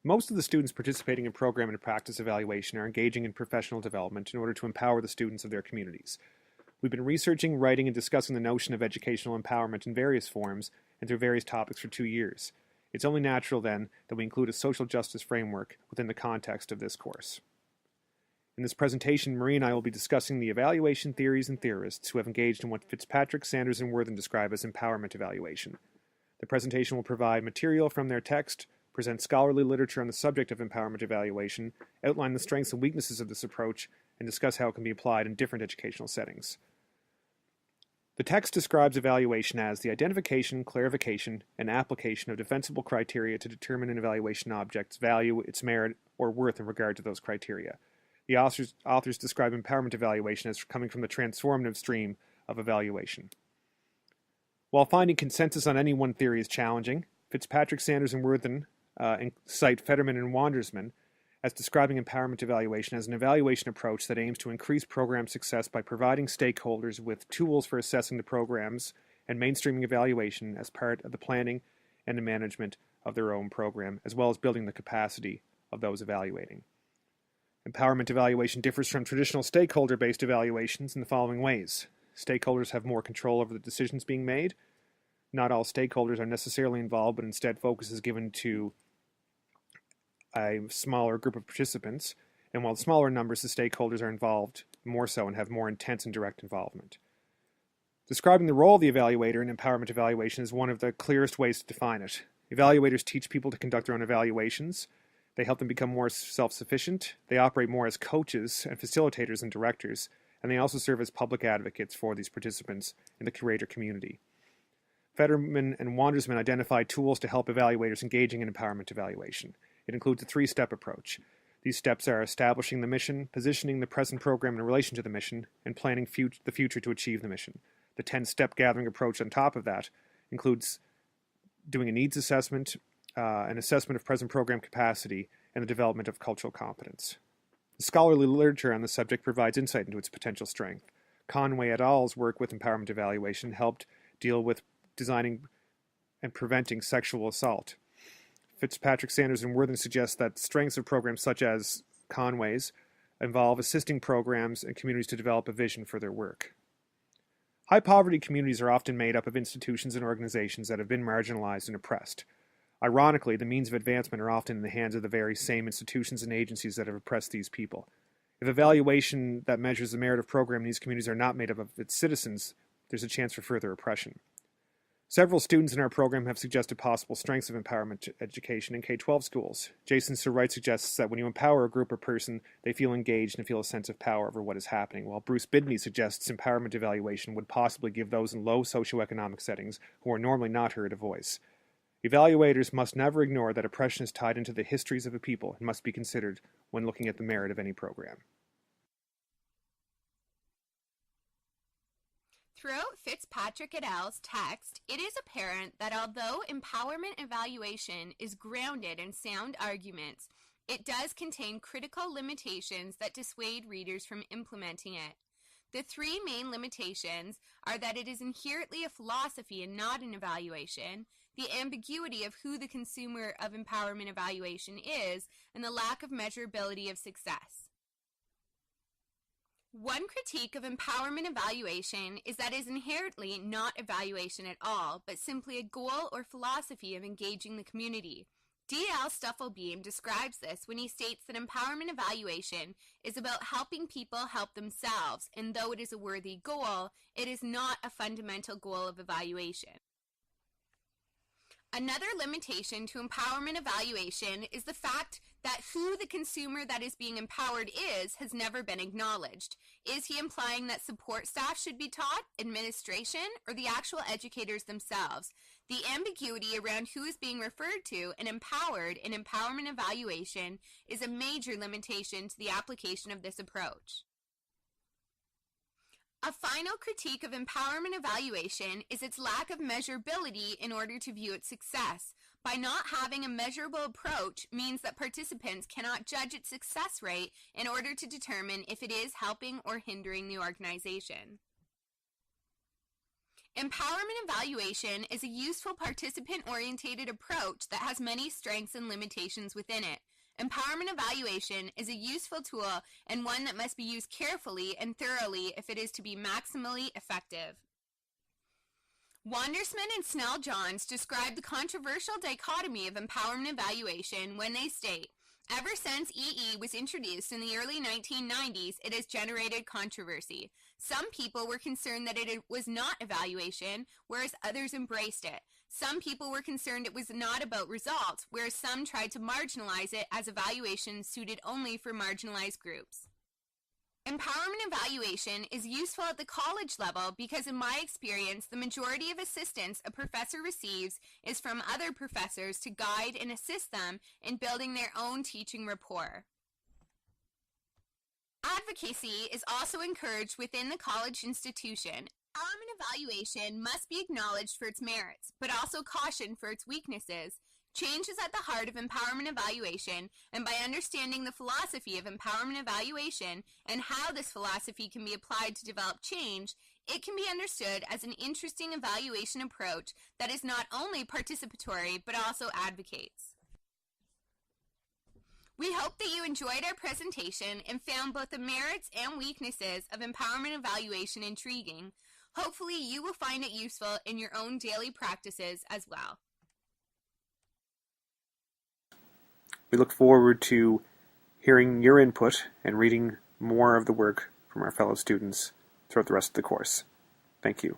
Most of the students participating in program and practice evaluation are engaging in professional development in order to empower the students of their communities. We've been researching, writing, and discussing the notion of educational empowerment in various forms and through various topics for 2 years. It's only natural, then, that we include a social justice framework within the context of this course. In this presentation, Marie and I will be discussing the evaluation theories and theorists who have engaged in what Fitzpatrick, Sanders, and Worthen describe as empowerment evaluation. The presentation will provide material from their text, present scholarly literature on the subject of empowerment evaluation, outline the strengths and weaknesses of this approach, and discuss how it can be applied in different educational settings. The text describes evaluation as the identification, clarification, and application of defensible criteria to determine an evaluation object's value, its merit, or worth in regard to those criteria. The authors describe empowerment evaluation as coming from the transformative stream of evaluation. While finding consensus on any one theory is challenging, Fitzpatrick, Sanders, and Worthen cite Federman and Wandersman as describing empowerment evaluation as an evaluation approach that aims to increase program success by providing stakeholders with tools for assessing the programs and mainstreaming evaluation as part of the planning and the management of their own program, as well as building the capacity of those evaluating. Empowerment evaluation differs from traditional stakeholder-based evaluations in the following ways. Stakeholders have more control over the decisions being made. Not all stakeholders are necessarily involved, but instead focus is given to a smaller group of participants, and while smaller numbers of stakeholders are involved more so and have more intense and direct involvement. Describing the role of the evaluator in empowerment evaluation is one of the clearest ways to define it. Evaluators teach people to conduct their own evaluations. They help them become more self-sufficient. They operate more as coaches and facilitators and directors, and they also serve as public advocates for these participants in the curator community. Federman and Wandersman identify tools to help evaluators engaging in empowerment evaluation. It includes a three-step approach. These steps are establishing the mission, positioning the present program in relation to the mission, and planning the future to achieve the mission. The 10-step gathering approach on top of that includes doing a needs assessment, an assessment of present program capacity, and the development of cultural competence. The scholarly literature on the subject provides insight into its potential strength. Conway et al.'s work with empowerment evaluation helped deal with designing and preventing sexual assault. Fitzpatrick, Sanders, and Worthen suggest that strengths of programs such as Conway's involve assisting programs and communities to develop a vision for their work. High-poverty communities are often made up of institutions and organizations that have been marginalized and oppressed. Ironically, the means of advancement are often in the hands of the very same institutions and agencies that have oppressed these people. If evaluation that measures the merit of program in these communities are not made up of its citizens, there's a chance for further oppression. Several students in our program have suggested possible strengths of empowerment education in K-12 schools. Jason Sir-Wright suggests that when you empower a group or person, they feel engaged and feel a sense of power over what is happening, while Bruce Bidney suggests empowerment evaluation would possibly give those in low socioeconomic settings who are normally not heard a voice. Evaluators must never ignore that oppression is tied into the histories of a people and must be considered when looking at the merit of any program. Throughout Fitzpatrick et al.'s text, it is apparent that although empowerment evaluation is grounded in sound arguments, it does contain critical limitations that dissuade readers from implementing it. The three main limitations are that it is inherently a philosophy and not an evaluation, the ambiguity of who the consumer of empowerment evaluation is, and the lack of measurability of success. One critique of empowerment evaluation is that it is inherently not evaluation at all, but simply a goal or philosophy of engaging the community. D.L. Stufflebeam describes this when he states that empowerment evaluation is about helping people help themselves, and though it is a worthy goal, it is not a fundamental goal of evaluation. Another limitation to empowerment evaluation is the fact that who the consumer that is being empowered is has never been acknowledged. Is he implying that support staff should be taught, administration, or the actual educators themselves? The ambiguity around who is being referred to and empowered in empowerment evaluation is a major limitation to the application of this approach. A final critique of empowerment evaluation is its lack of measurability in order to view its success. By not having a measurable approach means that participants cannot judge its success rate in order to determine if it is helping or hindering the organization. Empowerment evaluation is a useful participant-oriented approach that has many strengths and limitations within it. Empowerment evaluation is a useful tool and one that must be used carefully and thoroughly if it is to be maximally effective. Wandersman and Snell-Johns describe the controversial dichotomy of empowerment evaluation when they state, ever since EE was introduced in the early 1990s, it has generated controversy. Some people were concerned that it was not evaluation, whereas others embraced it. Some people were concerned it was not about results, whereas some tried to marginalize it as evaluation suited only for marginalized groups. Empowerment evaluation is useful at the college level because, in my experience, the majority of assistance a professor receives is from other professors to guide and assist them in building their own teaching rapport. Advocacy is also encouraged within the college institution. Empowerment evaluation must be acknowledged for its merits, but also cautioned for its weaknesses. Change is at the heart of empowerment evaluation, and by understanding the philosophy of empowerment evaluation and how this philosophy can be applied to develop change, it can be understood as an interesting evaluation approach that is not only participatory but also advocates. We hope that you enjoyed our presentation and found both the merits and weaknesses of empowerment evaluation intriguing. Hopefully you will find it useful in your own daily practices as well. We look forward to hearing your input and reading more of the work from our fellow students throughout the rest of the course. Thank you.